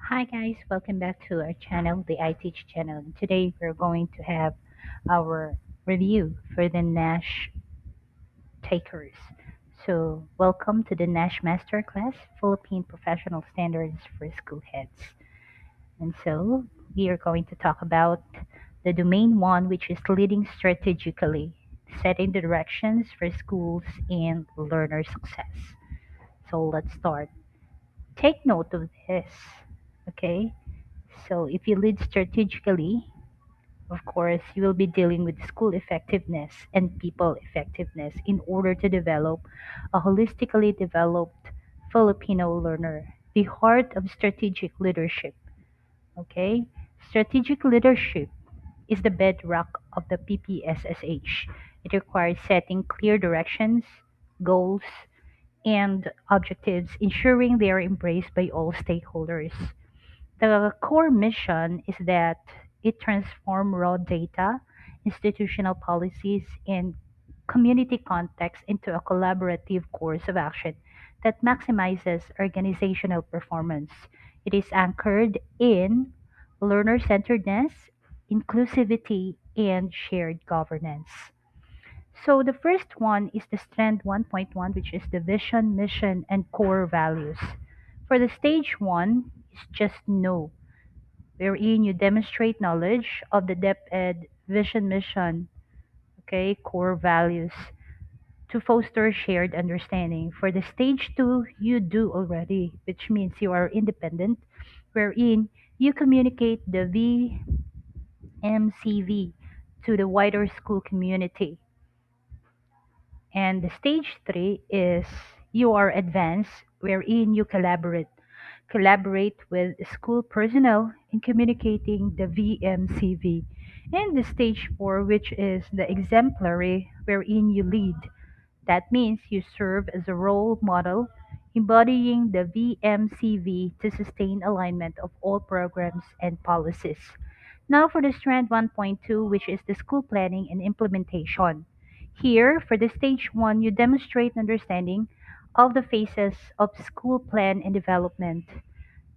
Hi guys, welcome back to our channel, the I Teach channel. And today we're going to have our review for the Nash takers. So, welcome to the Nash Masterclass, Philippine Professional Standards for School Heads. And so, we are going to talk about the domain one, which is leading strategically, setting the directions for schools and learner success. So, let's start. Take note of this, okay? So if you lead strategically, of course, you will be dealing with school effectiveness and people effectiveness in order to develop a holistically developed Filipino learner, the heart of strategic leadership. Okay? Strategic leadership is the bedrock of the PPSSH. It requires setting clear directions, goals, and objectives, ensuring they are embraced by all stakeholders. The core mission is that it transform raw data, institutional policies, and community context into a collaborative course of action that maximizes organizational performance. It is anchored in learner centeredness, inclusivity, and shared governance. So the first one is the Strand 1.1, which is the vision, mission, and core values. For the stage one, is just know, wherein you demonstrate knowledge of the DepEd vision, mission, okay, core values to foster shared understanding. For the stage two, you do already, which means you are independent, wherein you communicate the VMCV to the wider school community. And the stage three is you are advanced, wherein you collaborate with school personnel in communicating the VMCV. And the stage four, which is the exemplary, wherein you lead. That means you serve as a role model, embodying the VMCV to sustain alignment of all programs and policies. Now for the strand 1.2, which is the school planning and implementation. Here, for the stage 1, you demonstrate understanding of the phases of school plan and development.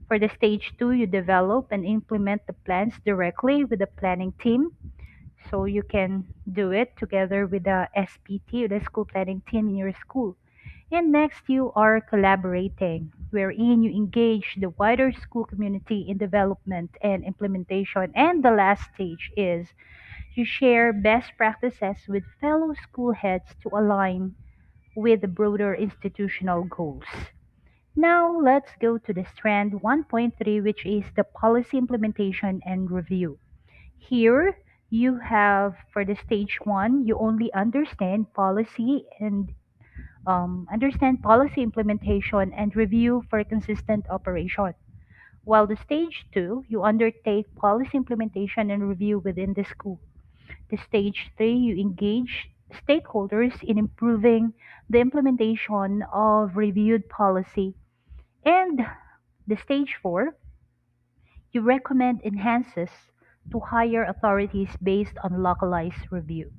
For the stage 2, you develop and implement the plans directly with the planning team. So you can do it together with the SPT or the school planning team in your school. And next, you are collaborating, wherein you engage the wider school community in development and implementation. And the last stage is you share best practices with fellow school heads to align with the broader institutional goals. Now, let's go to the strand 1.3, which is the policy implementation and review. Here, you have for the stage one, you only understand policy implementation and review for consistent operation. While the stage two, you undertake policy implementation and review within the school. The stage three, you engage stakeholders in improving the implementation of reviewed policy. And the stage four, you recommend enhances to higher authorities based on localized review.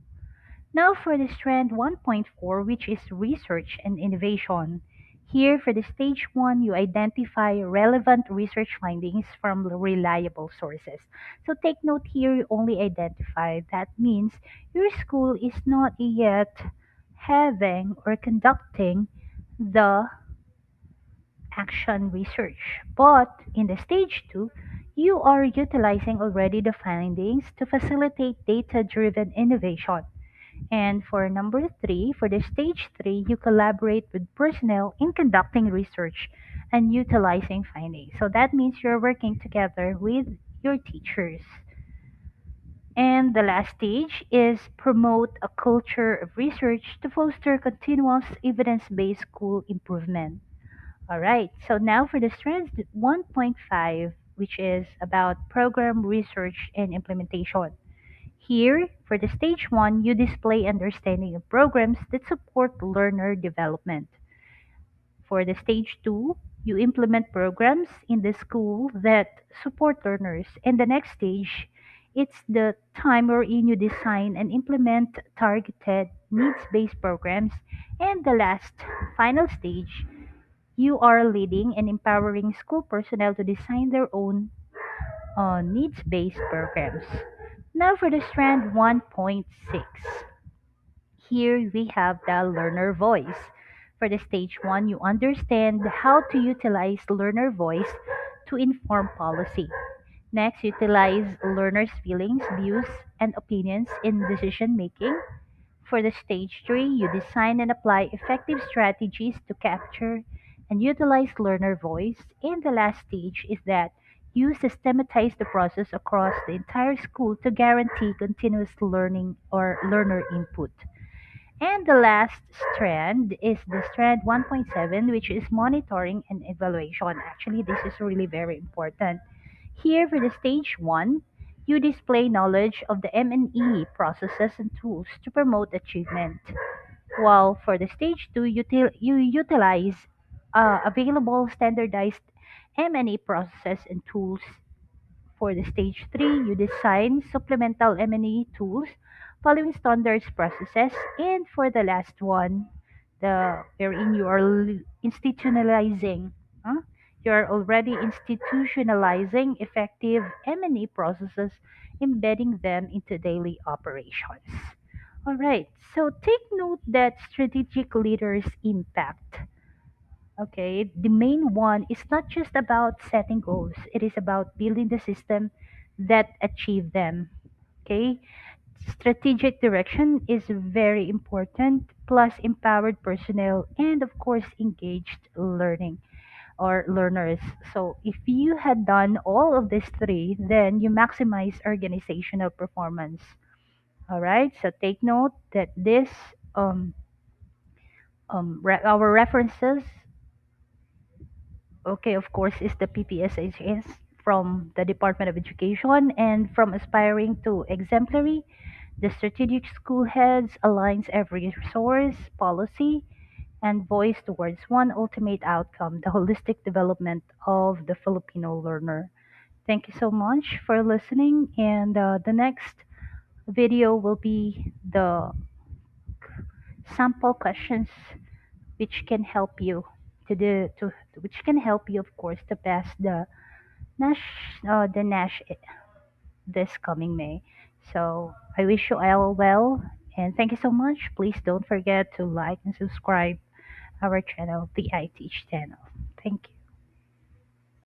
Now for the strand 1.4, which is research and innovation. Here for the stage 1, you identify relevant research findings from reliable sources. So take note here, you only identify. That means your school is not yet having or conducting the action research. But in the stage 2, you are utilizing already the findings to facilitate data driven innovation. And for number three, for the stage three, you collaborate with personnel in conducting research and utilizing findings. So that means you're working together with your teachers. And the last stage is promote a culture of research to foster continuous evidence based school improvement. All right, so now for the strands 1.5, which is about program research and implementation. Here, for the stage one, you display understanding of programs that support learner development. For the stage two, you implement programs in the school that support learners. And the next stage, it's the time wherein you design and implement targeted needs based programs. And the last, final stage, You are leading and empowering school personnel to design their own needs based programs. Now for the strand 1.6. Here we have the learner voice. For the stage 1, you understand how to utilize learner voice to inform policy. Next, utilize learners' feelings, views, and opinions in decision making. For the stage 3, you design and apply effective strategies to capture and utilize learner voice. And the last stage is that you systematize the process across the entire school to guarantee continuous learning or learner input. And the last strand is the strand 1.7, which is monitoring and evaluation. Actually, this is really very important. Here for the stage 1, you display knowledge of the M&E processes and tools to promote achievement. While for the stage 2, you utilize available standardized M&E processes and tools. For the stage 3, you design supplemental M&E tools following standards processes. And for the last one, the wherein you are institutionalizing, huh? You are already institutionalizing effective M&E processes, embedding them into daily operations. All right, so take note that strategic leaders impact. Okay, the main one is not just about setting goals, it is about building the system that achieve them. Okay, strategic direction is very important, plus empowered personnel, and of course, engaged learning or learners. So, if you had done all of these three, then you maximize organizational performance. All right, so take note that this our references, okay, of course, is the PPSHS from the Department of Education, and from aspiring to exemplary, the strategic school heads aligns every resource, policy, and voice towards one ultimate outcome, the holistic development of the Filipino learner. Thank you so much for listening, and the next video will be the sample questions which can help you to do to which can help you, of course, to pass Nash the Nash this coming May. So I wish you all well, and thank you so much. Please don't forget to like and subscribe our channel, the I Teach channel. Thank you.